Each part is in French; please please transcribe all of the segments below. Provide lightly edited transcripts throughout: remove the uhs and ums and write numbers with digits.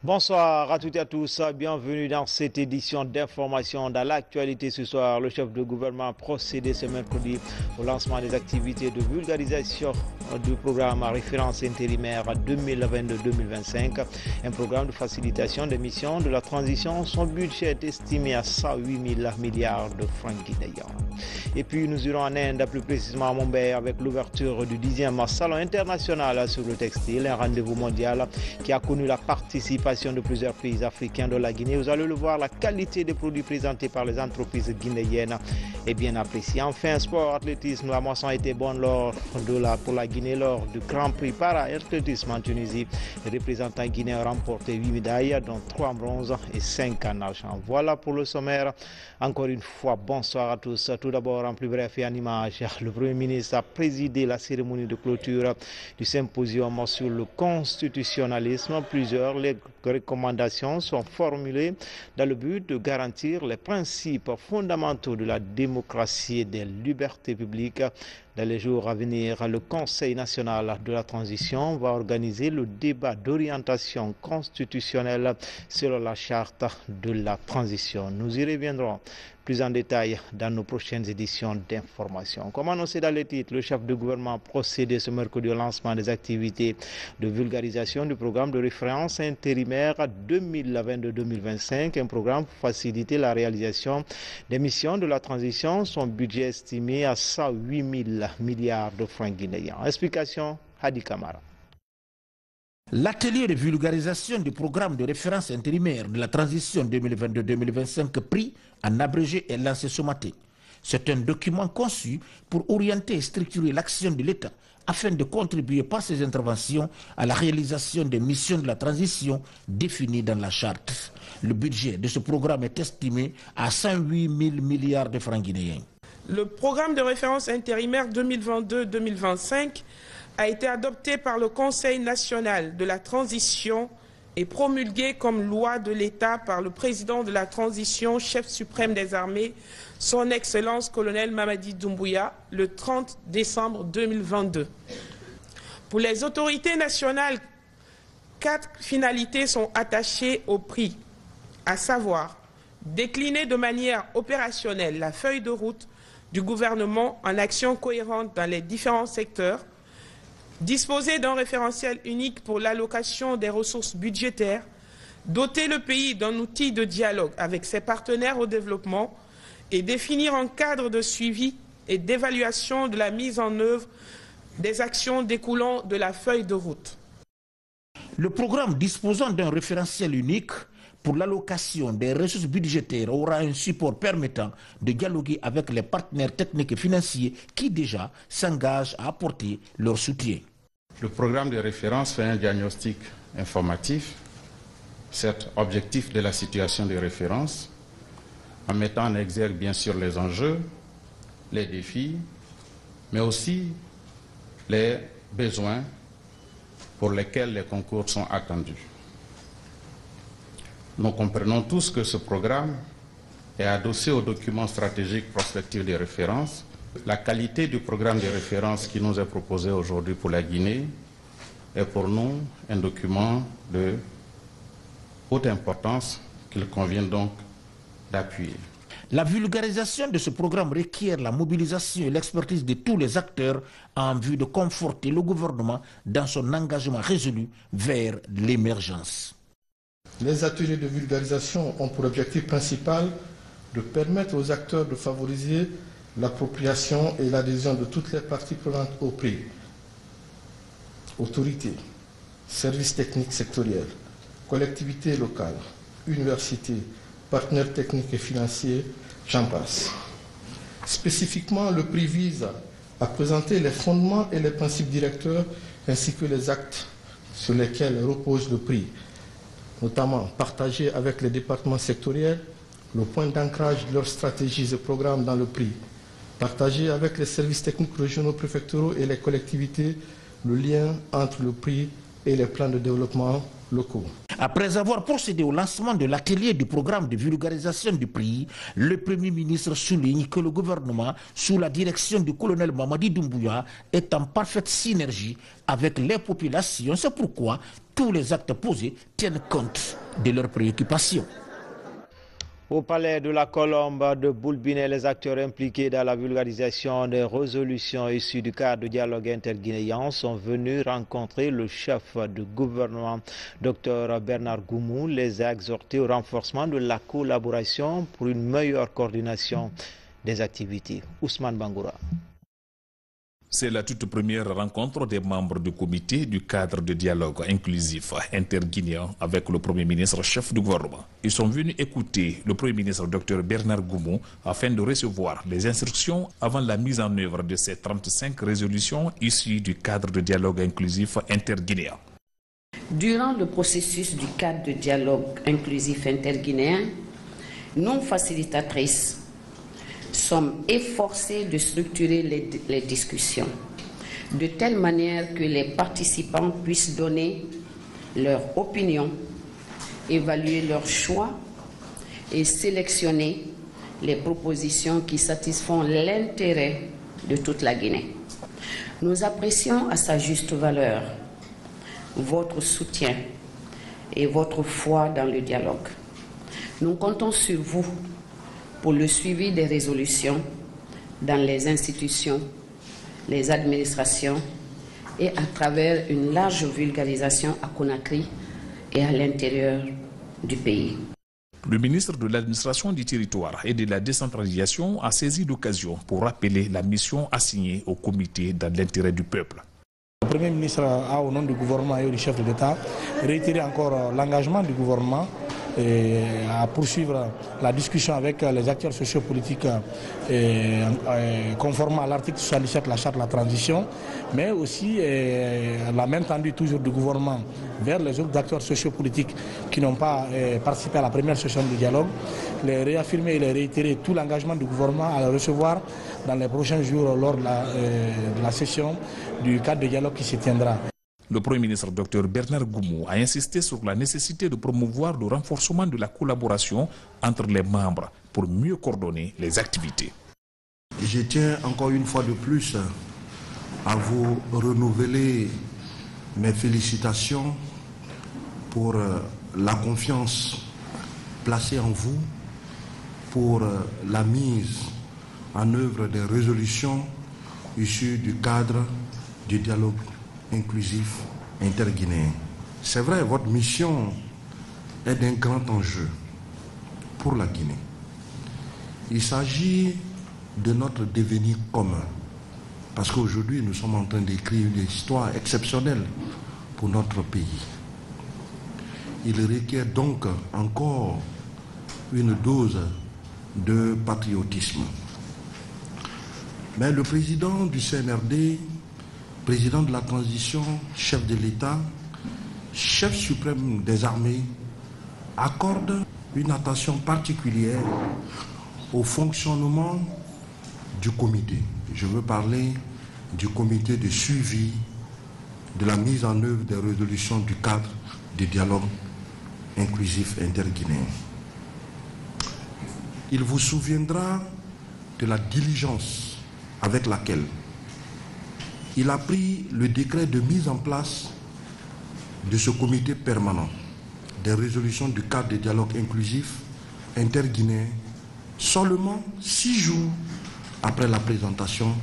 Bonsoir à toutes et à tous, bienvenue dans cette édition d'information. Dans l'actualité ce soir, le chef de gouvernement a procédé ce mercredi au lancement des activités de vulgarisation du programme à référence intérimaire 2022-2025, un programme de facilitation des missions de la transition. Son budget est estimé à 108 000 milliards de francs guinéens. Et puis nous irons en Inde, plus précisément à Mumbai, avec l'ouverture du 10e Salon international sur le textile, un rendez-vous mondial qui a connu la participation de plusieurs pays africains de la Guinée. Vous allez le voir, la qualité des produits présentés par les entreprises guinéennes est bien appréciée. Enfin, sport, athlétisme, la moisson a été bonne pour la Guinée lors du Grand Prix para-athlétisme en Tunisie. Les représentants guinéens ont remporté 8 médailles, dont 3 en bronze et 5 en argent. Voilà pour le sommaire. Encore une fois, bonsoir à tous. Tout d'abord, en plus bref et en image, le Premier ministre a présidé la cérémonie de clôture du symposium sur le constitutionnalisme. Plusieurs recommandations sont formulées dans le but de garantir les principes fondamentaux de la démocratie et des libertés publiques. Dans les jours à venir, le Conseil national de la transition va organiser le débat d'orientation constitutionnelle sur la charte de la transition. Nous y reviendrons plus en détail dans nos prochaines éditions d'information. Comme annoncé dans les titres, le chef de gouvernement a procédé ce mercredi au lancement des activités de vulgarisation du programme de référence intérimaire 2022-2025, un programme pour faciliter la réalisation des missions de la transition. Son budget estimé à 108 000 milliards de francs guinéens. Explication, Hadi Kamara. L'atelier de vulgarisation du programme de référence intérimaire de la transition 2022-2025 pris en abrégé est lancé ce matin. C'est un document conçu pour orienter et structurer l'action de l'État afin de contribuer par ses interventions à la réalisation des missions de la transition définies dans la charte. Le budget de ce programme est estimé à 108 000 milliards de francs guinéens. Le programme de référence intérimaire 2022-2025 a été adopté par le Conseil national de la transition et promulgué comme loi de l'État par le président de la transition, chef suprême des armées, son Excellence colonel Mamadi Doumbouya, le 30 décembre 2022. Pour les autorités nationales, 4 finalités sont attachées au prix, à savoir décliner de manière opérationnelle la feuille de route du gouvernement en action cohérente dans les différents secteurs, disposer d'un référentiel unique pour l'allocation des ressources budgétaires, doter le pays d'un outil de dialogue avec ses partenaires au développement et définir un cadre de suivi et d'évaluation de la mise en œuvre des actions découlant de la feuille de route. Le programme disposant d'un référentiel unique pour l'allocation des ressources budgétaires aura un support permettant de dialoguer avec les partenaires techniques et financiers qui déjà s'engagent à apporter leur soutien. Le programme de référence fait un diagnostic informatif, certes objectif de la situation de référence, en mettant en exergue bien sûr les enjeux, les défis, mais aussi les besoins pour lesquels les concours sont attendus. Nous comprenons tous que ce programme est adossé au document stratégique prospectif de référence. La qualité du programme de référence qui nous est proposé aujourd'hui pour la Guinée est pour nous un document de haute importance qu'il convient donc d'appuyer. La vulgarisation de ce programme requiert la mobilisation et l'expertise de tous les acteurs en vue de conforter le gouvernement dans son engagement résolu vers l'émergence. Les ateliers de vulgarisation ont pour objectif principal de permettre aux acteurs de favoriser l'appropriation et l'adhésion de toutes les parties prenantes au prix. Autorités, services techniques sectoriels, collectivités locales, universités, partenaires techniques et financiers, j'en passe. Spécifiquement, le prix vise à présenter les fondements et les principes directeurs ainsi que les actes sur lesquels repose le prix, notamment partager avec les départements sectoriels le point d'ancrage de leurs stratégies et programmes dans le prix, partager avec les services techniques régionaux préfectoraux et les collectivités le lien entre le prix et les plans de développement locaux. Après avoir procédé au lancement de l'atelier du programme de vulgarisation du prix, le Premier ministre souligne que le gouvernement, sous la direction du colonel Mamadi Doumbouya, est en parfaite synergie avec les populations. C'est pourquoi tous les actes posés tiennent compte de leurs préoccupations. Au palais de la Colombe de Boulbine, les acteurs impliqués dans la vulgarisation des résolutions issues du cadre de dialogue interguinéen sont venus rencontrer le chef du gouvernement, Dr Bernard Goumou, les a exhortés au renforcement de la collaboration pour une meilleure coordination des activités. Ousmane Bangoura. C'est la toute première rencontre des membres du comité du cadre de dialogue inclusif interguinéen avec le Premier ministre chef du gouvernement. Ils sont venus écouter le Premier ministre Dr Bernard Goumou afin de recevoir les instructions avant la mise en œuvre de ces 35 résolutions issues du cadre de dialogue inclusif interguinéen. Durant le processus du cadre de dialogue inclusif interguinéen, nous facilitatrices sommes efforcés de structurer les discussions de telle manière que les participants puissent donner leur opinion, évaluer leurs choix et sélectionner les propositions qui satisfont l'intérêt de toute la Guinée. Nous apprécions à sa juste valeur votre soutien et votre foi dans le dialogue. Nous comptons sur vous pour le suivi des résolutions dans les institutions, les administrations et à travers une large vulgarisation à Conakry et à l'intérieur du pays. Le ministre de l'administration du territoire et de la décentralisation a saisi l'occasion pour rappeler la mission assignée au comité dans l'intérêt du peuple. Le Premier ministre a, au nom du gouvernement et du chef de l'État, réitéré encore l'engagement du gouvernement à poursuivre la discussion avec les acteurs sociopolitiques conformément à l'article 77 de la charte de la transition, mais aussi la main tendue toujours du gouvernement vers les autres acteurs sociopolitiques qui n'ont pas participé à la première session du dialogue, les réaffirmer et les réitérer tout l'engagement du gouvernement à le recevoir dans les prochains jours lors de la session du cadre de dialogue qui se tiendra. Le Premier ministre Dr Bernard Goumou a insisté sur la nécessité de promouvoir le renforcement de la collaboration entre les membres pour mieux coordonner les activités. Je tiens encore une fois de plus à vous renouveler mes félicitations pour la confiance placée en vous, pour la mise en œuvre des résolutions issues du cadre du dialogue inclusif interguinéen. C'est vrai, votre mission est d'un grand enjeu pour la Guinée. Il s'agit de notre devenir commun, parce qu'aujourd'hui nous sommes en train d'écrire une histoire exceptionnelle pour notre pays. Il requiert donc encore une dose de patriotisme. Mais le président du CNRD, président de la transition, chef de l'État, chef suprême des armées, accorde une attention particulière au fonctionnement du comité. Je veux parler du comité de suivi de la mise en œuvre des résolutions du cadre du dialogue inclusif interguinéen. Il vous souviendra de la diligence avec laquelle il a pris le décret de mise en place de ce comité permanent des résolutions du cadre de dialogue inclusif interguinéen seulement 6 jours après la présentation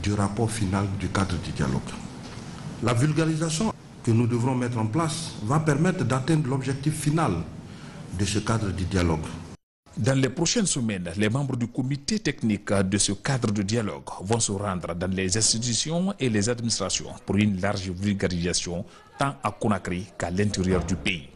du rapport final du cadre du dialogue. La vulgarisation que nous devrons mettre en place va permettre d'atteindre l'objectif final de ce cadre du dialogue. Dans les prochaines semaines, les membres du comité technique de ce cadre de dialogue vont se rendre dans les institutions et les administrations pour une large vulgarisation tant à Conakry qu'à l'intérieur du pays.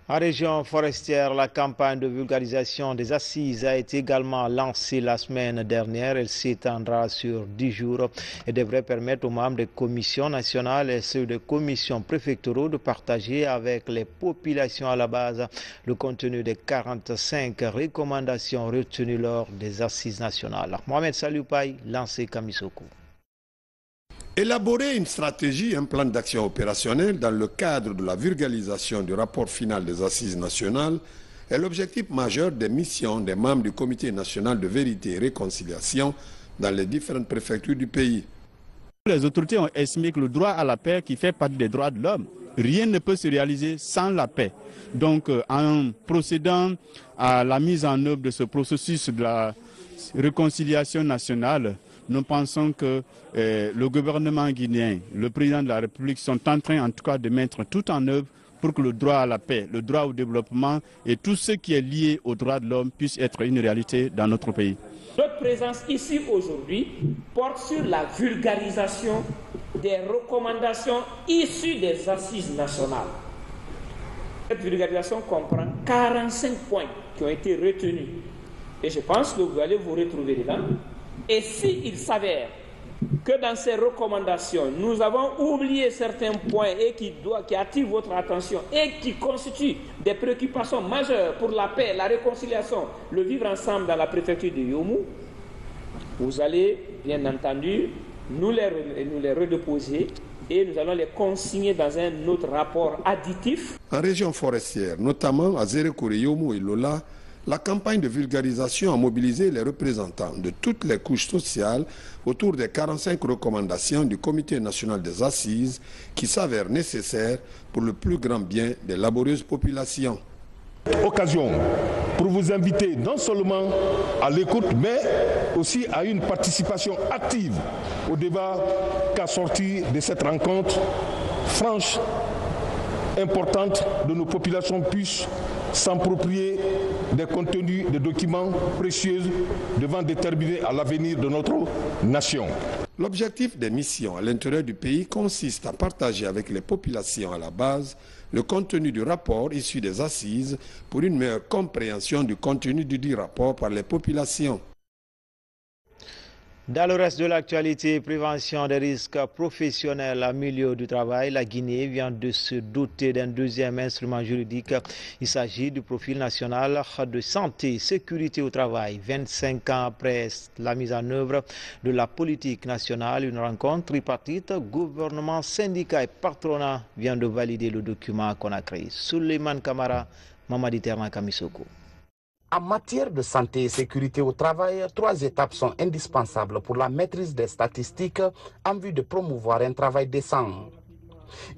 En région forestière, la campagne de vulgarisation des assises a été également lancée la semaine dernière. Elle s'étendra sur 10 jours et devrait permettre aux membres des commissions nationales et ceux des commissions préfectoraux de partager avec les populations à la base le contenu des 45 recommandations retenues lors des assises nationales. Mohamed Salioupaï, lancé Kamisoko. Élaborer une stratégie, un plan d'action opérationnel dans le cadre de la vulgarisation du rapport final des assises nationales est l'objectif majeur des missions des membres du Comité national de vérité et réconciliation dans les différentes préfectures du pays. Les autorités ont estimé que le droit à la paix, qui fait partie des droits de l'homme, rien ne peut se réaliser sans la paix. Donc, en procédant à la mise en œuvre de ce processus de la réconciliation nationale, nous pensons que le gouvernement guinéen, le président de la République sont en train en tout cas de mettre tout en œuvre pour que le droit à la paix, le droit au développement et tout ce qui est lié aux droits de l'homme puisse être une réalité dans notre pays. Notre présence ici aujourd'hui porte sur la vulgarisation des recommandations issues des assises nationales. Cette vulgarisation comprend 45 points qui ont été retenus. Et je pense que vous allez vous retrouver dedans. Et s'il s'avère que dans ces recommandations, nous avons oublié certains points et qui attirent votre attention et qui constituent des préoccupations majeures pour la paix, la réconciliation, le vivre ensemble dans la préfecture de Yomou, vous allez bien entendu nous les redéposer et nous allons les consigner dans un autre rapport additif. En région forestière, notamment à Zérekouré, Yomou et Lola, la campagne de vulgarisation a mobilisé les représentants de toutes les couches sociales autour des 45 recommandations du Comité national des assises qui s'avèrent nécessaires pour le plus grand bien des laborieuses populations. Occasion pour vous inviter non seulement à l'écoute, mais aussi à une participation active au débat qu'a sorti de cette rencontre franche, importante, de nos populations puissent s'approprier des contenus, des documents précieux devant déterminer à l'avenir de notre nation. L'objectif des missions à l'intérieur du pays consiste à partager avec les populations à la base le contenu du rapport issu des assises pour une meilleure compréhension du contenu du dit rapport par les populations. Dans le reste de l'actualité, prévention des risques professionnels en milieu du travail, la Guinée vient de se doter d'un deuxième instrument juridique. Il s'agit du profil national de santé et sécurité au travail. 25 ans après la mise en œuvre de la politique nationale, une rencontre tripartite, gouvernement, syndicats et patronat vient de valider le document qu'on a créé. Suleiman Kamara, Mamadi Terna Kamisoko. En matière de santé et sécurité au travail, 3 étapes sont indispensables pour la maîtrise des statistiques en vue de promouvoir un travail décent.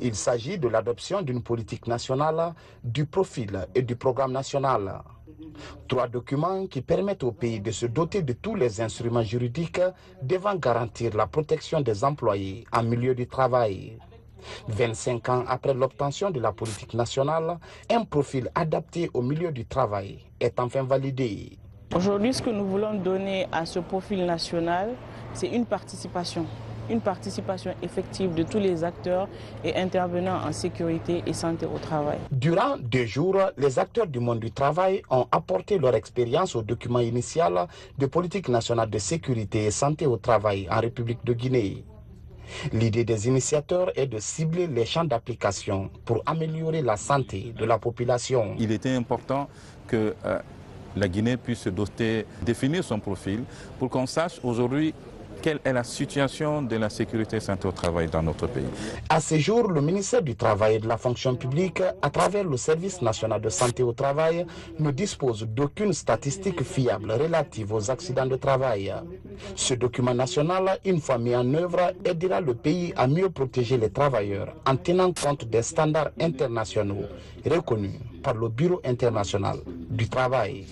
Il s'agit de l'adoption d'une politique nationale, du profil et du programme national. 3 documents qui permettent au pays de se doter de tous les instruments juridiques devant garantir la protection des employés en milieu du travail. 25 ans après l'obtention de la politique nationale, un profil adapté au milieu du travail est enfin validé. Aujourd'hui, ce que nous voulons donner à ce profil national, c'est une participation effective de tous les acteurs et intervenants en sécurité et santé au travail. Durant 2 jours, les acteurs du monde du travail ont apporté leur expérience au document initial de politique nationale de sécurité et santé au travail en République de Guinée. L'idée des initiateurs est de cibler les champs d'application pour améliorer la santé de la population. Il était important que la Guinée puisse se doter, définir son profil pour qu'on sache aujourd'hui quelle est la situation de la sécurité et santé au travail dans notre pays. À ce jour, le ministère du Travail et de la Fonction publique, à travers le Service national de santé au travail, ne dispose d'aucune statistique fiable relative aux accidents de travail. Ce document national, une fois mis en œuvre, aidera le pays à mieux protéger les travailleurs en tenant compte des standards internationaux reconnus par le Bureau international du travail.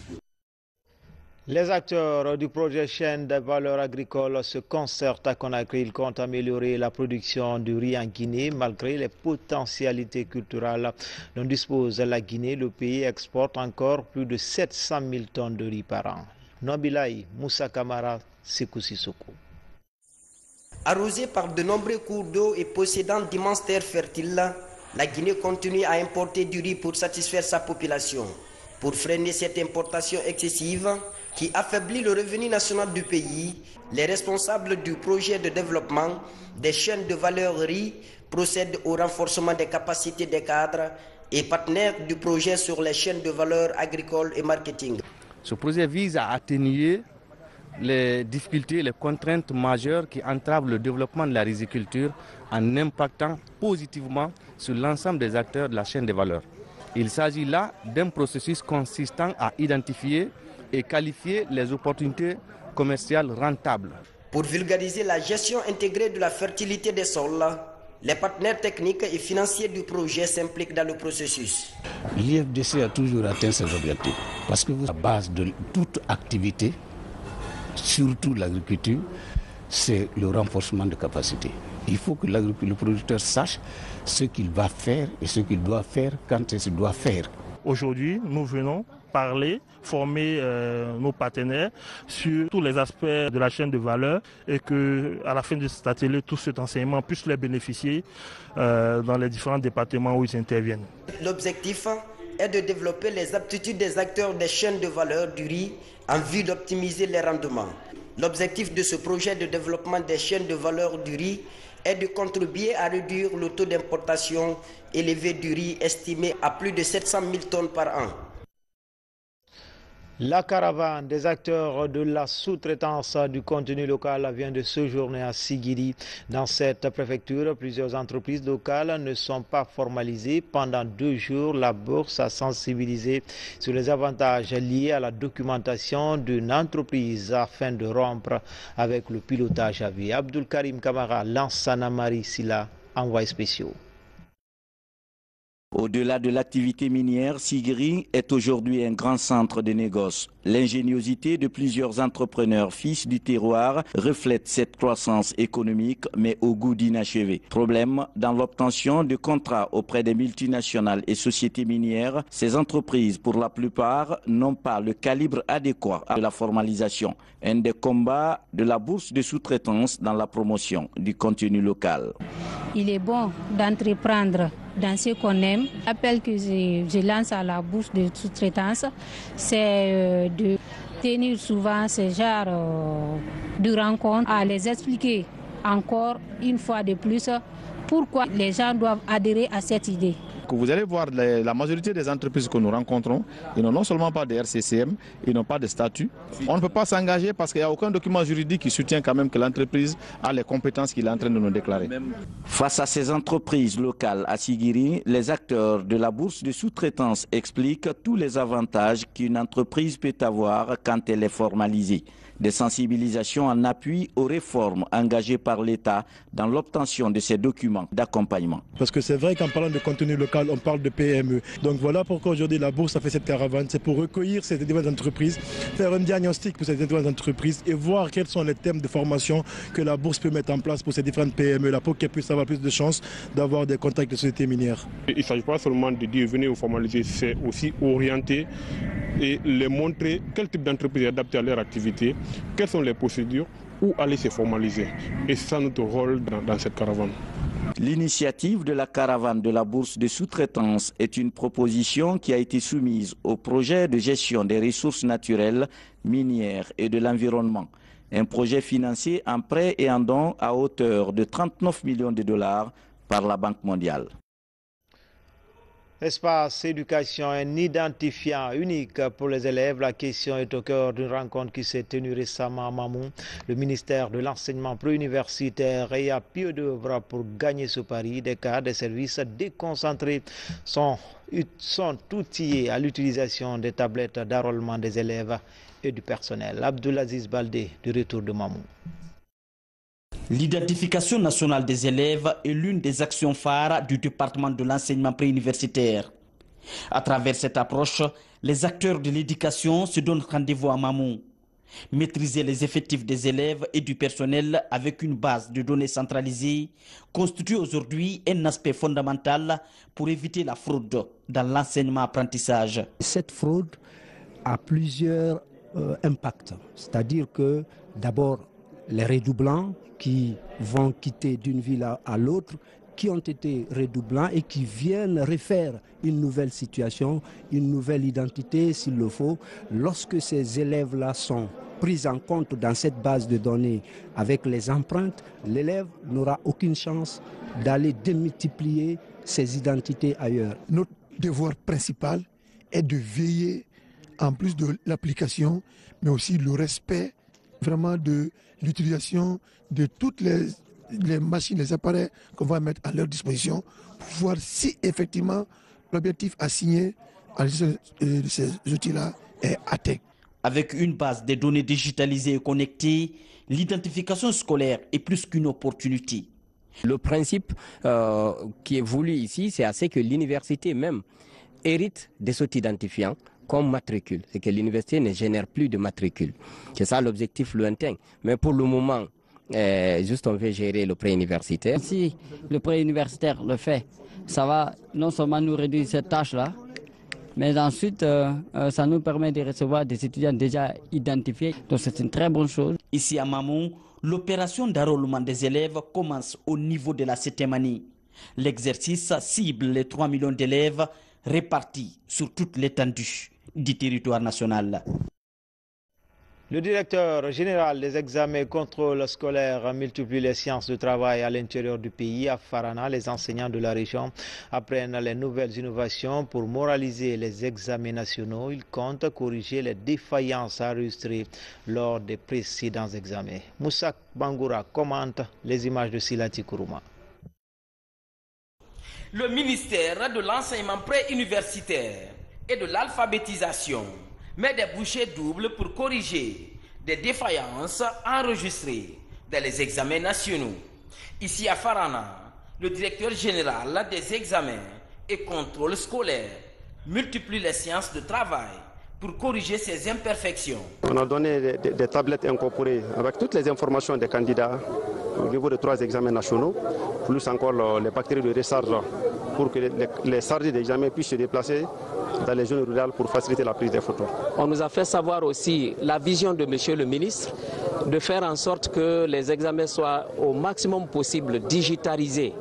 Les acteurs du projet Chaîne de valeur agricole se concertent à Conakry. Ils comptent améliorer la production du riz en Guinée malgré les potentialités culturelles dont dispose la Guinée. Le pays exporte encore plus de 700 000 tonnes de riz par an. Nobilaï, Moussa Kamara, Sekou Sissoko. Arrosée par de nombreux cours d'eau et possédant d'immenses terres fertiles, la Guinée continue à importer du riz pour satisfaire sa population. Pour freiner cette importation excessive qui affaiblit le revenu national du pays, les responsables du projet de développement des chaînes de valeur riz procèdent au renforcement des capacités des cadres et partenaires du projet sur les chaînes de valeur agricole et marketing. Ce projet vise à atténuer les difficultés, les contraintes majeures qui entravent le développement de la riziculture en impactant positivement sur l'ensemble des acteurs de la chaîne de valeur. Il s'agit là d'un processus consistant à identifier et qualifier les opportunités commerciales rentables. Pour vulgariser la gestion intégrée de la fertilité des sols, les partenaires techniques et financiers du projet s'impliquent dans le processus. L'IFDC a toujours atteint ses objectifs parce que la base de toute activité, surtout l'agriculture, c'est le renforcement de capacité. Il faut que le producteur sache ce qu'il va faire et ce qu'il doit faire quand il se doit faire. Aujourd'hui, nous venons parler, former nos partenaires sur tous les aspects de la chaîne de valeur et qu'à la fin de cet atelier, tout cet enseignement puisse les bénéficier dans les différents départements où ils interviennent. L'objectif est de développer les aptitudes des acteurs des chaînes de valeur du riz en vue d'optimiser les rendements. L'objectif de ce projet de développement des chaînes de valeur du riz est de contribuer à réduire le taux d'importation élevé du riz estimé à plus de 700 000 tonnes par an. La caravane des acteurs de la sous-traitance du contenu local vient de séjourner à Sigiri. Dans cette préfecture, plusieurs entreprises locales ne sont pas formalisées. Pendant 2 jours, la bourse a sensibilisé sur les avantages liés à la documentation d'une entreprise afin de rompre avec le pilotage à vie. Abdul Karim Kamara, Lansana Marie Silla, envoyé spéciaux. Au-delà de l'activité minière, Sigiri est aujourd'hui un grand centre de négoce. L'ingéniosité de plusieurs entrepreneurs fils du terroir reflète cette croissance économique, mais au goût d'inachevé. Problème dans l'obtention de contrats auprès des multinationales et sociétés minières. Ces entreprises, pour la plupart, n'ont pas le calibre adéquat à la formalisation. Un des combats de la bourse de sous-traitance dans la promotion du contenu local. Il est bon d'entreprendre dans ce qu'on aime. L'appel que je lance à la bourse de sous-traitance, c'est de tenir souvent ce genre de rencontres, à les expliquer encore une fois de plus pourquoi les gens doivent adhérer à cette idée. Vous allez voir la majorité des entreprises que nous rencontrons, ils n'ont non seulement pas de RCCM, ils n'ont pas de statut. On ne peut pas s'engager parce qu'il n'y a aucun document juridique qui soutient quand même que l'entreprise a les compétences qu'il est en train de nous déclarer. Face à ces entreprises locales à Sigiri, les acteurs de la bourse de sous-traitance expliquent tous les avantages qu'une entreprise peut avoir quand elle est formalisée. Des sensibilisations en appui aux réformes engagées par l'État dans l'obtention de ces documents d'accompagnement. Parce que c'est vrai qu'en parlant de contenu local, on parle de PME. Donc voilà pourquoi aujourd'hui la bourse a fait cette caravane. C'est pour recueillir ces différentes entreprises, faire un diagnostic pour ces différentes entreprises et voir quels sont les thèmes de formation que la bourse peut mettre en place pour ces différentes PME-là pour qu'elles puissent avoir plus de chances d'avoir des contacts de sociétés minières. Il ne s'agit pas seulement de dire venez vous formaliser, c'est aussi orienter et les montrer quel type d'entreprise est adapté à leur activité, quelles sont les procédures, où aller se formaliser. Et c'est ça notre rôle dans cette caravane. L'initiative de la caravane de la bourse de sous-traitance est une proposition qui a été soumise au projet de gestion des ressources naturelles, minières et de l'environnement. Un projet financé en prêt et en don à hauteur de 39 millions de dollars par la Banque mondiale. Espace éducation, un identifiant unique pour les élèves. La question est au cœur d'une rencontre qui s'est tenue récemment à Mamou. Le ministère de l'enseignement préuniversitaire est à pied d'œuvre pour gagner ce pari. Des cas de services déconcentrés sont outillés à l'utilisation des tablettes d'enrôlement des élèves et du personnel. Abdulaziz Baldé, du retour de Mamou. L'identification nationale des élèves est l'une des actions phares du département de l'enseignement préuniversitaire. À travers cette approche, les acteurs de l'éducation se donnent rendez-vous à Mamou. Maîtriser les effectifs des élèves et du personnel avec une base de données centralisée constitue aujourd'hui un aspect fondamental pour éviter la fraude dans l'enseignement-apprentissage. Cette fraude a plusieurs impacts, c'est-à-dire que d'abord les redoublants qui vont quitter d'une ville à l'autre, qui ont été redoublants et qui viennent refaire une nouvelle situation, une nouvelle identité s'il le faut. Lorsque ces élèves-là sont pris en compte dans cette base de données avec les empreintes, l'élève n'aura aucune chance d'aller démultiplier ses identités ailleurs. Notre devoir principal est de veiller, en plus de l'application, mais aussi le respect vraiment de l'utilisation de toutes les machines, les appareils qu'on va mettre à leur disposition pour voir si effectivement l'objectif assigné à ces outils-là est atteint. Avec une base de données digitalisée et connectée, l'identification scolaire est plus qu'une opportunité. Le principe qui est voulu ici, c'est assez que l'université même hérite de cet identifiant comme matricule. C'est que l'université ne génère plus de matricule. C'est ça l'objectif lointain. Mais pour le moment, juste on veut gérer le pré-universitaire. Si le pré-universitaire le fait, ça va non seulement nous réduire cette tâche-là, mais ensuite, ça nous permet de recevoir des étudiants déjà identifiés. Donc c'est une très bonne chose. Ici à Mamou, l'opération d'enrôlement des élèves commence au niveau de la 7e année. L'exercice cible les 3 millions d'élèves répartis sur toute l'étendue du territoire national. Le directeur général des examens et contrôles scolaires multiplie les séances de travail à l'intérieur du pays. À Farana, les enseignants de la région apprennent les nouvelles innovations pour moraliser les examens nationaux. Ils comptent corriger les défaillances enregistrées lors des précédents examens. Moussa Bangoura commente les images de Silati Kourouma. Le ministère de l'enseignement pré-universitaire et de l'alphabétisation met des bouchées doubles pour corriger des défaillances enregistrées dans les examens nationaux. Ici à Farana, le directeur général des examens et contrôles scolaires multiplie les séances de travail pour corriger ces imperfections. On a donné des tablettes incorporées avec toutes les informations des candidats au niveau de 3 examens nationaux, plus encore les bactéries de recharge pour que les chargés d'examen puissent se déplacer dans les zones rurales pour faciliter la prise des photos. On nous a fait savoir aussi la vision de Monsieur le ministre de faire en sorte que les examens soient au maximum possible digitalisés,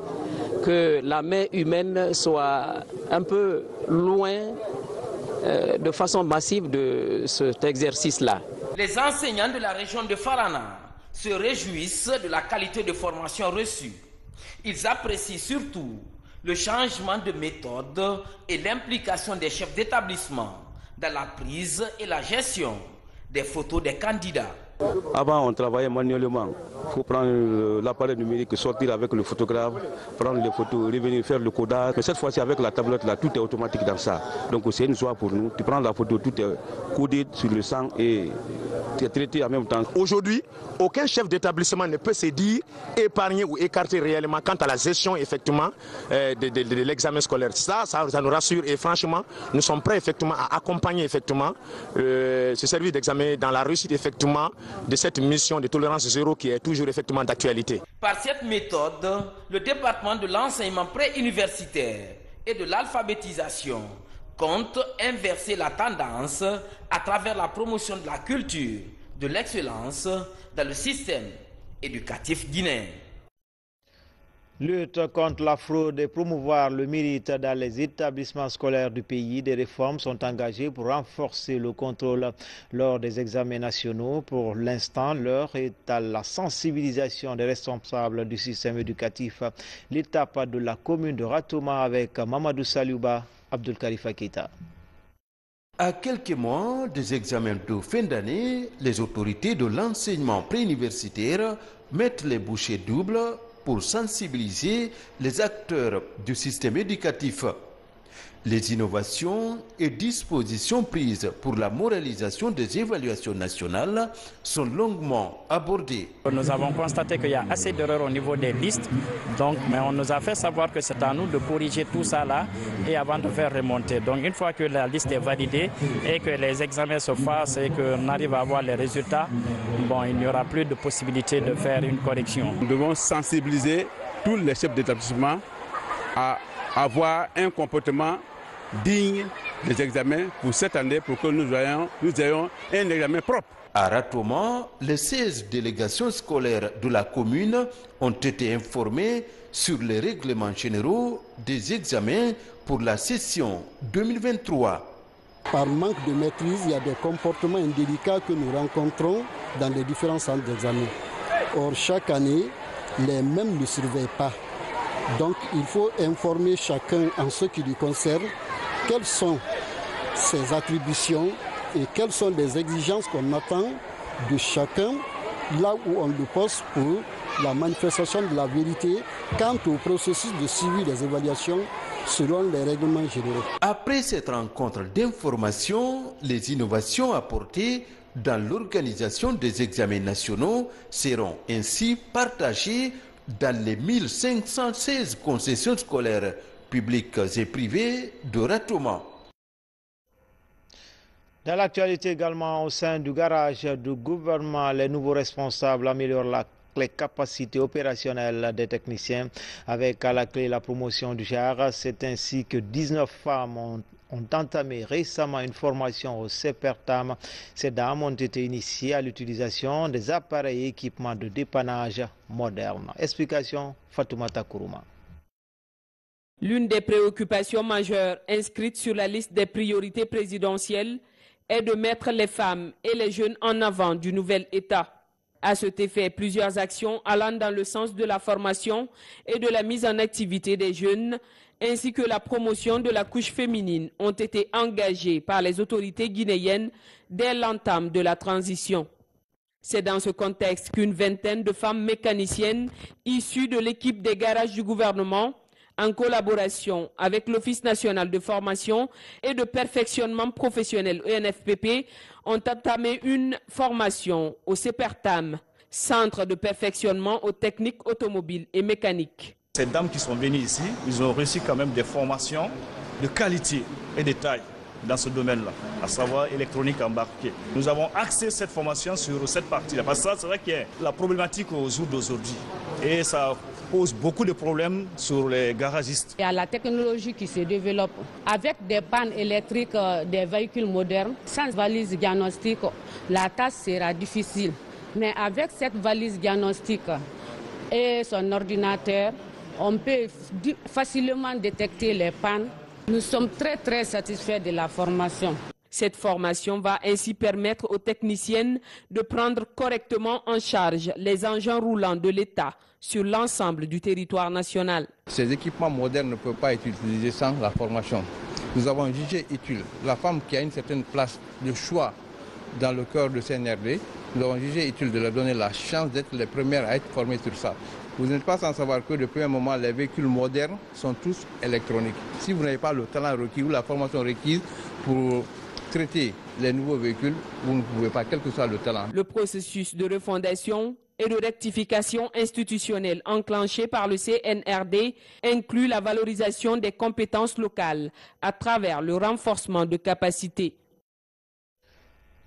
que la main humaine soit un peu loin de façon massive de cet exercice-là. Les enseignants de la région de Farana se réjouissent de la qualité de formation reçue. Ils apprécient surtout le changement de méthode et l'implication des chefs d'établissement dans la prise et la gestion des photos des candidats. Avant, on travaillait manuellement. Il faut prendre l'appareil numérique, sortir avec le photographe, prendre les photos, revenir faire le codage. Mais cette fois-ci, avec la tablette, là, tout est automatique dans ça. Donc c'est une joie pour nous. Tu prends la photo, tout est codé sur le sang et tu es traité en même temps. Aujourd'hui, aucun chef d'établissement ne peut se dire épargner ou écarter réellement quant à la gestion effectivement de l'examen scolaire. Ça nous rassure et franchement, nous sommes prêts effectivement à accompagner effectivement ce service d'examen dans la réussite effectivement de cette mission de tolérance zéro qui est toujours effectivement d'actualité. Par cette méthode, le département de l'enseignement pré-universitaire et de l'alphabétisation compte inverser la tendance à travers la promotion de la culture, de l'excellence dans le système éducatif guinéen. Lutte contre la fraude et promouvoir le mérite dans les établissements scolaires du pays. Des réformes sont engagées pour renforcer le contrôle lors des examens nationaux. Pour l'instant, l'heure est à la sensibilisation des responsables du système éducatif. L'étape de la commune de Ratouma avec Mamadou Saliouba, Abdul Karifa Keita. À quelques mois des examens de fin d'année, les autorités de l'enseignement préuniversitaire mettent les bouchées doubles pour sensibiliser les acteurs du système éducatif. Les innovations et dispositions prises pour la moralisation des évaluations nationales sont longuement abordées. Nous avons constaté qu'il y a assez d'erreurs au niveau des listes, mais on nous a fait savoir que c'est à nous de corriger tout ça là et avant de faire remonter. Donc une fois que la liste est validée et que les examens se fassent et qu'on arrive à avoir les résultats, il n'y aura plus de possibilité de faire une correction. Nous devons sensibiliser tous les chefs d'établissement à avoir un comportement digne des examens pour cette année pour que nous ayons un examen propre. À Ratouma, les 16 délégations scolaires de la commune ont été informées sur les règlements généraux des examens pour la session 2023. Par manque de maîtrise, il y a des comportements indélicats que nous rencontrons dans les différents centres d'examen. Or, chaque année, les mêmes ne surveillent pas. Donc, il faut informer chacun en ce qui lui concerne quelles sont ses attributions et quelles sont les exigences qu'on attend de chacun là où on le pose pour la manifestation de la vérité quant au processus de suivi des évaluations selon les règlements généraux. Après cette rencontre d'information, les innovations apportées dans l'organisation des examens nationaux seront ainsi partagées dans les 1516 concessions scolaires publiques et privées de Ratoma. Dans l'actualité également, au sein du garage du gouvernement, les nouveaux responsables améliorent les capacités opérationnelles des techniciens avec à la clé la promotion du genre. C'est ainsi que 19 femmes ont entamé récemment une formation au CEPERTAM. Ces dames ont été initiées à l'utilisation des appareils et équipements de dépannage modernes. Explication Fatoumata Kourouma. L'une des préoccupations majeures inscrites sur la liste des priorités présidentielles est de mettre les femmes et les jeunes en avant du nouvel État. À cet effet, plusieurs actions allant dans le sens de la formation et de la mise en activité des jeunes, ainsi que la promotion de la couche féminine, ont été engagées par les autorités guinéennes dès l'entame de la transition. C'est dans ce contexte qu'une vingtaine de femmes mécaniciennes issues de l'équipe des garages du gouvernement, en collaboration avec l'Office national de formation et de perfectionnement professionnel ENFPP, ont entamé une formation au CEPERTAM, Centre de perfectionnement aux techniques automobiles et mécaniques. Ces dames qui sont venues ici, ils ont reçu quand même des formations de qualité et de taille dans ce domaine-là, à savoir électronique embarquée. Nous avons axé cette formation sur cette partie-là, parce que ça, c'est vrai qu'il y a la problématique au jour d'aujourd'hui. Et ça pose beaucoup de problèmes sur les garagistes. Il y a la technologie qui se développe. Avec des pannes électriques des véhicules modernes, sans valise diagnostique, la tâche sera difficile. Mais avec cette valise diagnostique et son ordinateur, on peut facilement détecter les pannes. Nous sommes très satisfaits de la formation. Cette formation va ainsi permettre aux techniciennes de prendre correctement en charge les engins roulants de l'État sur l'ensemble du territoire national. Ces équipements modernes ne peuvent pas être utilisés sans la formation. Nous avons jugé utile la femme qui a une certaine place de choix dans le cœur de CNRD. Nous avons jugé utile de leur donner la chance d'être les premières à être formées sur ça. Vous n'êtes pas sans savoir que depuis un moment, les véhicules modernes sont tous électroniques. Si vous n'avez pas le talent requis ou la formation requise pour traiter les nouveaux véhicules, vous ne pouvez pas, quel que soit le talent. Le processus de refondation et de rectification institutionnelle enclenché par le CNRD inclut la valorisation des compétences locales à travers le renforcement de capacités.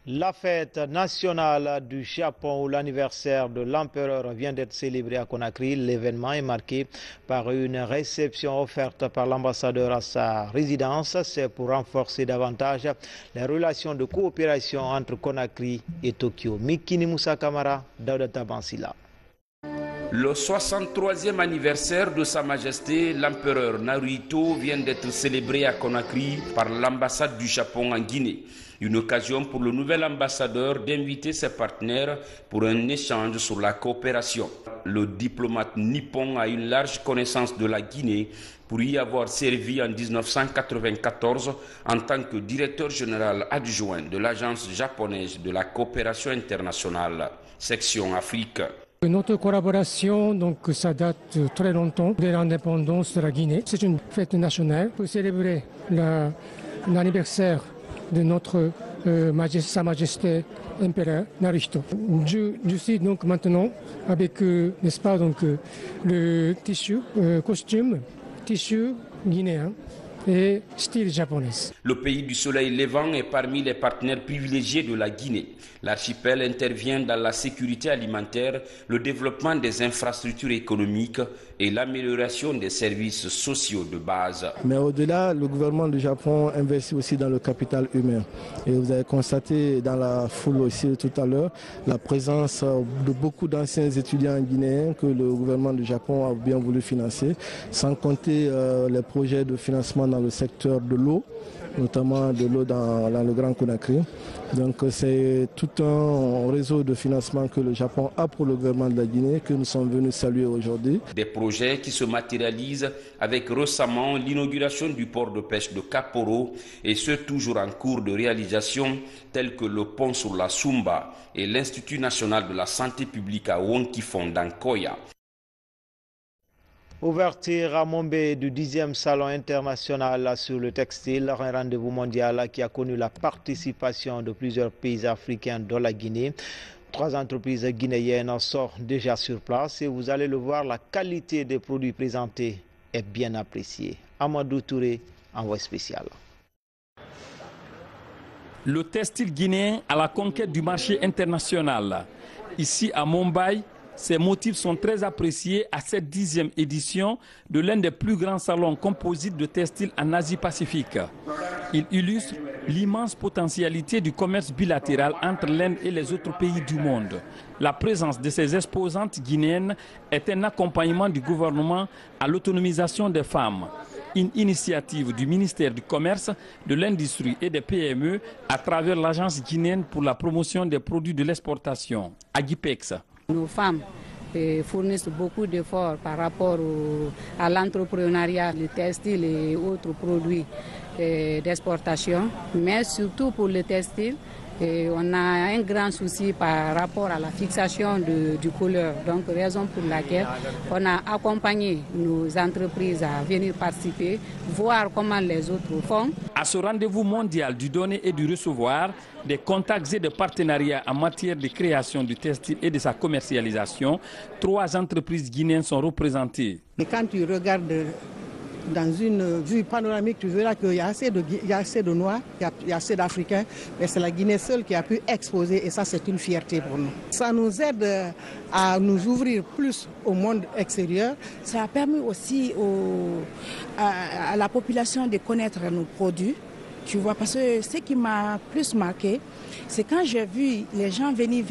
La fête nationale du Japon ou l'anniversaire de l'empereur vient d'être célébré à Conakry. L'événement est marqué par une réception offerte par l'ambassadeur à sa résidence. C'est pour renforcer davantage les relations de coopération entre Conakry et Tokyo. Mikini Moussa Kamara, Daouda Bansila. Le 63e anniversaire de Sa Majesté l'empereur Naruhito vient d'être célébré à Conakry par l'ambassade du Japon en Guinée. Une occasion pour le nouvel ambassadeur d'inviter ses partenaires pour un échange sur la coopération. Le diplomate nippon a une large connaissance de la Guinée pour y avoir servi en 1994 en tant que directeur général adjoint de l'Agence japonaise de la coopération internationale, section Afrique. Notre collaboration, ça date très longtemps de l'indépendance de la Guinée. C'est une fête nationale pour célébrer l'anniversaire de notre Sa Majesté Empereur Naruhito. Je suis donc maintenant avec, n'est-ce pas, le tissu, costume, tissu guinéen et style japonais. Le pays du soleil levant est parmi les partenaires privilégiés de la Guinée. L'archipel intervient dans la sécurité alimentaire, le développement des infrastructures économiques et l'amélioration des services sociaux de base. Mais au-delà, le gouvernement du Japon investit aussi dans le capital humain. Et vous avez constaté dans la foule aussi tout à l'heure la présence de beaucoup d'anciens étudiants guinéens que le gouvernement du Japon a bien voulu financer, sans compter les projets de financement dans le secteur de l'eau notamment de l'eau dans le Grand Conakry. Donc c'est tout un réseau de financement que le Japon a pour le gouvernement de la Guinée que nous sommes venus saluer aujourd'hui. Des projets qui se matérialisent avec récemment l'inauguration du port de pêche de Kaporo et ceux toujours en cours de réalisation tels que le pont sur la Sumba et l'Institut national de la santé publique à Wonkifon dans Koya. Ouverture à Mombé du 10e Salon international sur le textile, un rendez-vous mondial qui a connu la participation de plusieurs pays africains dont la Guinée. 3 entreprises guinéennes sont déjà sur place et vous allez le voir, la qualité des produits présentés est bien appréciée. Amadou Touré, envoyé spécial. Le textile guinéen à la conquête du marché international. Ici à Mumbai, ces motifs sont très appréciés à cette 10e édition de l'un des plus grands salons composites de textile en Asie-Pacifique. Il illustre l'immense potentialité du commerce bilatéral entre l'Inde et les autres pays du monde. La présence de ces exposantes guinéennes est un accompagnement du gouvernement à l'autonomisation des femmes. Une initiative du ministère du Commerce, de l'Industrie et des PME à travers l'Agence guinéenne pour la promotion des produits de l'exportation, Agipex. Nos femmes fournissent beaucoup d'efforts par rapport à l'entrepreneuriat, le textile et autres produits d'exportation, mais surtout pour le textile. On a un grand souci par rapport à la fixation du couleur, donc raison pour laquelle on a accompagné nos entreprises à venir participer, voir comment les autres font. À ce rendez-vous mondial du donner et du recevoir, des contacts et des partenariats en matière de création du textile et de sa commercialisation, 3 entreprises guinéennes sont représentées. Et quand tu regardes dans une vue panoramique, tu verras qu'il y a assez de Noirs, il y a assez d'Africains, mais c'est la Guinée seule qui a pu exposer et ça c'est une fierté pour nous. Ça nous aide à nous ouvrir plus au monde extérieur. Ça a permis aussi à la population de connaître nos produits, tu vois, parce que ce qui m'a plus marqué, c'est quand j'ai vu les gens venir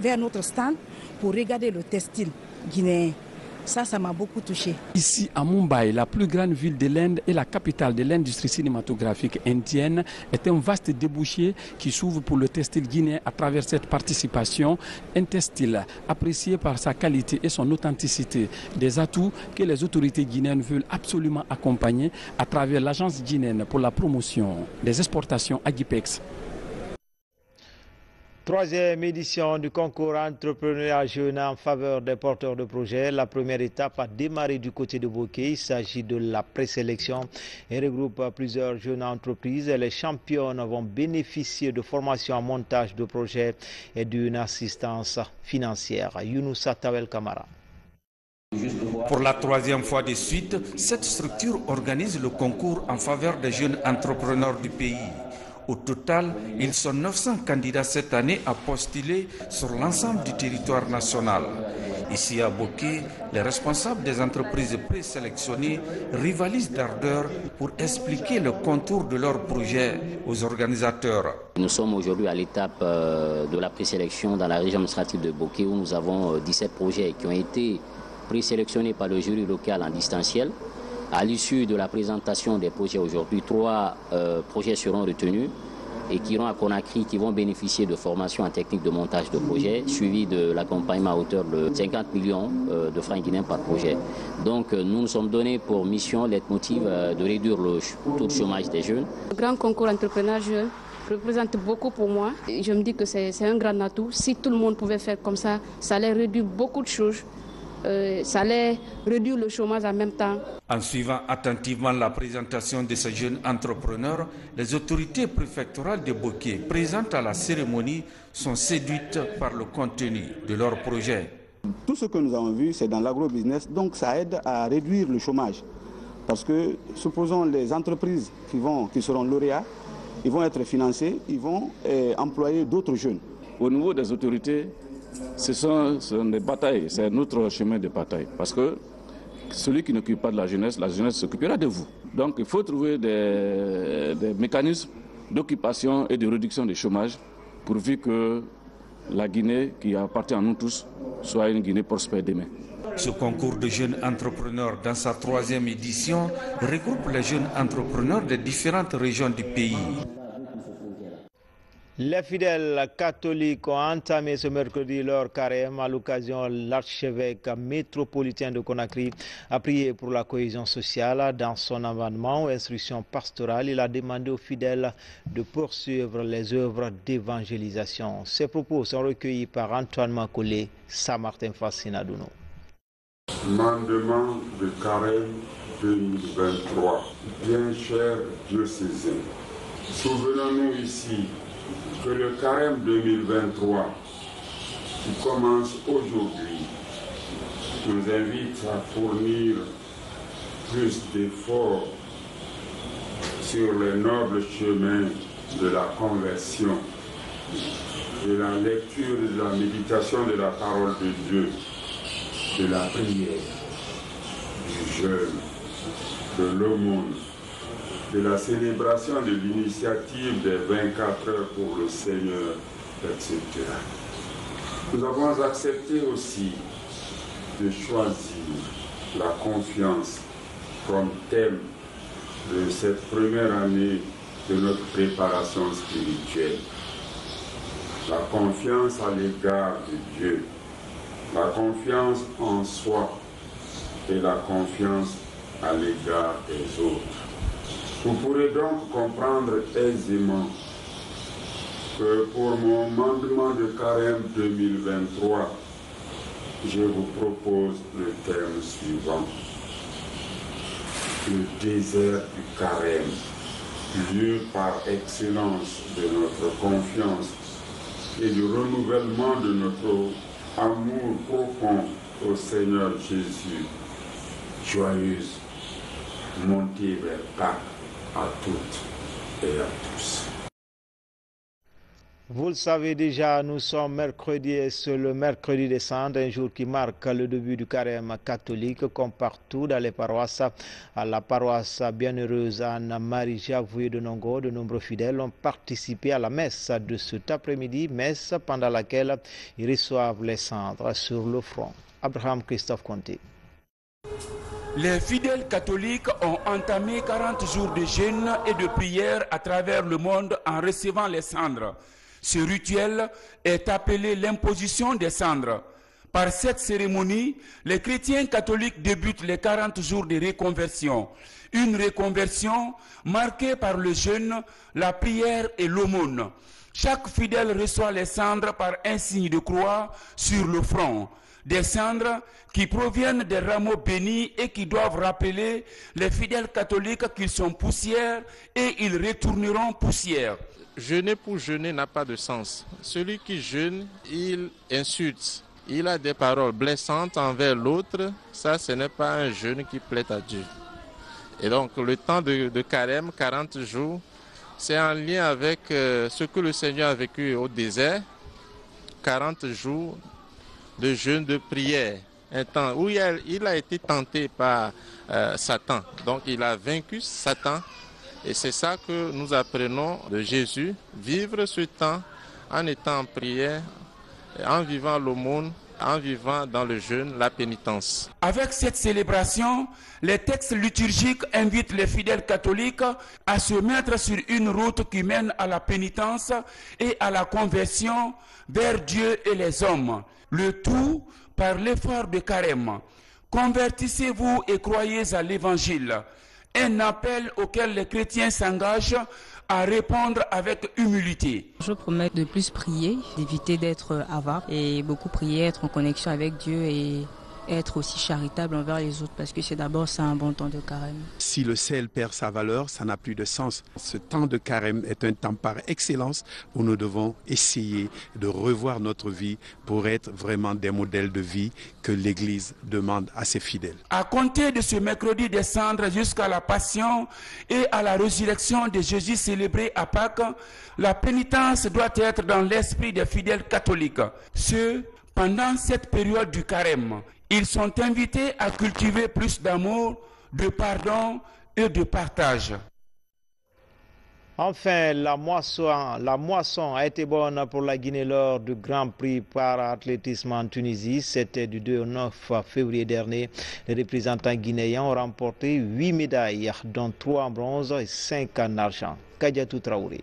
vers notre stand pour regarder le textile guinéen. Ça m'a beaucoup touché. Ici à Mumbai, la plus grande ville de l'Inde et la capitale de l'industrie cinématographique indienne, est un vaste débouché qui s'ouvre pour le textile guinéen à travers cette participation. Un textile apprécié par sa qualité et son authenticité. Des atouts que les autorités guinéennes veulent absolument accompagner à travers l'agence guinéenne pour la promotion des exportations Agipex. 3e édition du concours entrepreneuriat jeune en faveur des porteurs de projets. La première étape a démarré du côté de Bokeh. Il s'agit de la présélection et regroupe plusieurs jeunes entreprises. Les championnes vont bénéficier de formations en montage de projets et d'une assistance financière. Younoussa Tawel Kamara. Pour la 3e fois de suite, cette structure organise le concours en faveur des jeunes entrepreneurs du pays. Au total, ils sont 900 candidats cette année à postuler sur l'ensemble du territoire national. Ici à Bokeh, les responsables des entreprises présélectionnées rivalisent d'ardeur pour expliquer le contour de leurs projets aux organisateurs. Nous sommes aujourd'hui à l'étape de la présélection dans la région administrative de Bokeh où nous avons 17 projets qui ont été présélectionnés par le jury local en distanciel. À l'issue de la présentation des projets aujourd'hui, 3 projets seront retenus et qui iront à Conakry, qui vont bénéficier de formations en technique de montage de projets, suivi de l'accompagnement à hauteur de 50 millions de francs guinéens par projet. Donc nous nous sommes donnés pour mission, leitmotiv, de réduire le taux de chômage des jeunes. Le grand concours entrepreneur jeune représente beaucoup pour moi. Je me dis que c'est un grand atout. Si tout le monde pouvait faire comme ça allait réduire beaucoup de choses. Ça allait réduire le chômage en même temps. En suivant attentivement la présentation de ces jeunes entrepreneurs, les autorités préfectorales de Bokeh présentes à la cérémonie sont séduites par le contenu de leur projet. Tout ce que nous avons vu, c'est dans l'agrobusiness, donc ça aide à réduire le chômage. Parce que, supposons les entreprises qui seront lauréats, ils vont être financés, ils vont employer d'autres jeunes. Au niveau des autorités, ce sont des batailles, c'est notre chemin de bataille. Parce que celui qui n'occupe pas de la jeunesse s'occupera de vous. Donc il faut trouver des mécanismes d'occupation et de réduction du chômage pourvu que la Guinée, qui appartient à nous tous, soit une Guinée prospère demain. Ce concours de jeunes entrepreneurs, dans sa 3e édition, regroupe les jeunes entrepreneurs des différentes régions du pays. Les fidèles catholiques ont entamé ce mercredi leur carême. À l'occasion, l'archevêque métropolitain de Conakry a prié pour la cohésion sociale. Dans son amendement aux instructions pastorales, il a demandé aux fidèles de poursuivre les œuvres d'évangélisation. Ces propos sont recueillis par Antoine Makolé, Saint-Martin Fascinadouno. Mandement de carême 2023. Bien cher diocésain, souvenons-nous ici que le carême 2023, qui commence aujourd'hui, nous invite à fournir plus d'efforts sur les nobles chemins de la conversion, de la lecture et de la méditation de la parole de Dieu, de la prière, du jeûne, de l'aumône, de la célébration de l'initiative des 24 heures pour le Seigneur, etc. Nous avons accepté aussi de choisir la confiance comme thème de cette première année de notre préparation spirituelle. La confiance à l'égard de Dieu, la confiance en soi et la confiance à l'égard des autres. Vous pourrez donc comprendre aisément que pour mon mandement de carême 2023, je vous propose le thème suivant. Le désert du carême, lieu par excellence de notre confiance et du renouvellement de notre amour profond au Seigneur Jésus. Joyeuse montée vers Pâques à toutes et à tous. Vous le savez déjà, nous sommes mercredi et c'est le mercredi des cendres, un jour qui marque le début du carême catholique comme partout dans les paroisses. À la paroisse bienheureuse Anne-Marie Javoué de Nongo, de nombreux fidèles ont participé à la messe de cet après-midi, messe pendant laquelle ils reçoivent les cendres sur le front. Abraham Christophe Conté. Les fidèles catholiques ont entamé 40 jours de jeûne et de prière à travers le monde en recevant les cendres. Ce rituel est appelé l'imposition des cendres. Par cette cérémonie, les chrétiens catholiques débutent les 40 jours de reconversion. Une reconversion marquée par le jeûne, la prière et l'aumône. Chaque fidèle reçoit les cendres par un signe de croix sur le front. Des cendres qui proviennent des rameaux bénis et qui doivent rappeler les fidèles catholiques qu'ils sont poussière et ils retourneront poussière. Jeûner pour jeûner n'a pas de sens. Celui qui jeûne, il insulte. Il a des paroles blessantes envers l'autre. Ça, ce n'est pas un jeûne qui plaît à Dieu. Et donc, le temps de carême, 40 jours, c'est en lien avec ce que le Seigneur a vécu au désert. 40 jours de jeûne, de prière. Un temps où il a été tenté par Satan. Donc, il a vaincu Satan. Et c'est ça que nous apprenons de Jésus, vivre ce temps en étant en prière, en vivant l'aumône, en vivant dans le jeûne, la pénitence. Avec cette célébration, les textes liturgiques invitent les fidèles catholiques à se mettre sur une route qui mène à la pénitence et à la conversion vers Dieu et les hommes. Le tout par l'effort de carême. Convertissez-vous et croyez à l'Évangile. Un appel auquel les chrétiens s'engagent à répondre avec humilité. Je promets de plus prier, d'éviter d'être avare et beaucoup prier, être en connexion avec Dieu et être aussi charitable envers les autres parce que c'est d'abord ça un bon temps de carême. Si le sel perd sa valeur, ça n'a plus de sens. Ce temps de carême est un temps par excellence où nous devons essayer de revoir notre vie pour être vraiment des modèles de vie que l'Église demande à ses fidèles. À compter de ce mercredi des cendres jusqu'à la Passion et à la résurrection de Jésus célébrée à Pâques, la pénitence doit être dans l'esprit des fidèles catholiques. Pendant cette période du carême, ils sont invités à cultiver plus d'amour, de pardon et de partage. Enfin, la moisson a été bonne pour la Guinée lors du Grand Prix par athlétisme en Tunisie. C'était du 2 au 9 février dernier. Les représentants guinéens ont remporté 8 médailles, dont 3 en bronze et 5 en argent. Kadiatou Traoré.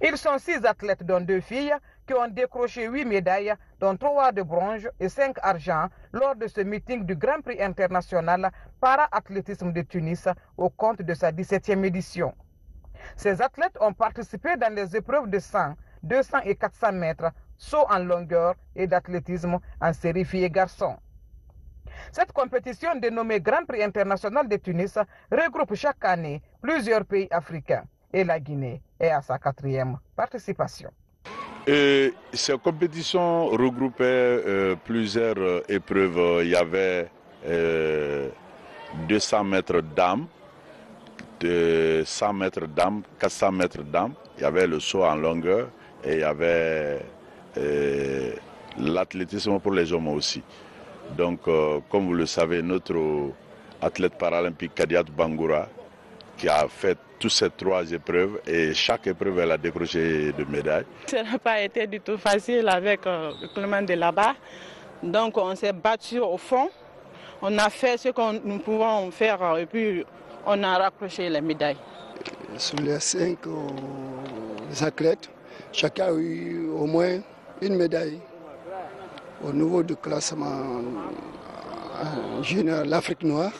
Ils sont 6 athlètes, dont 2 filles, qui ont décroché 8 médailles, dont 3 de bronze et 5 argent, lors de ce meeting du Grand Prix international para-athlétisme de Tunis au compte de sa 17e édition. Ces athlètes ont participé dans les épreuves de 100, 200 et 400 mètres, saut en longueur et d'athlétisme en série filles et garçons. Cette compétition dénommée Grand Prix international de Tunis regroupe chaque année plusieurs pays africains et la Guinée est à sa 4e participation. Cette compétition regroupait plusieurs épreuves. Il y avait 200 mètres dames, 100 mètres dames, 400 mètres dames. Il y avait le saut en longueur et il y avait l'athlétisme pour les hommes aussi. Donc, comme vous le savez, notre athlète paralympique Kadiatou Bangoura, qui a fait toutes ces 3 épreuves et chaque épreuve elle a décroché de médailles. Ça n'a pas été du tout facile avec le climat de là-bas. Donc on s'est battu au fond. On a fait ce que nous pouvons faire et puis on a raccroché les médailles. Sur les 5 athlètes, chacun a eu au moins une médaille. Au niveau du classement junior, l'Afrique noire,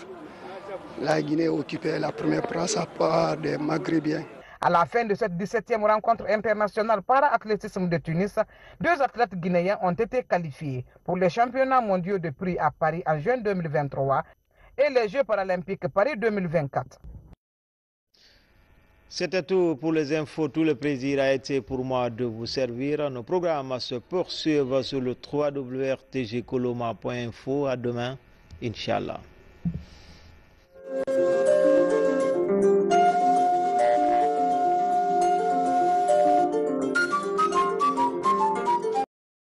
la Guinée occupait la première place à part des Maghrébiens. À la fin de cette 17e rencontre internationale para-athlétisme de Tunis, 2 athlètes guinéens ont été qualifiés pour les championnats mondiaux de prix à Paris en juin 2023 et les Jeux paralympiques Paris 2024. C'était tout pour les infos. Tout le plaisir a été pour moi de vous servir. Nos programmes se poursuivent sur le www.rtgcoloma.info. À demain, Inch'Allah.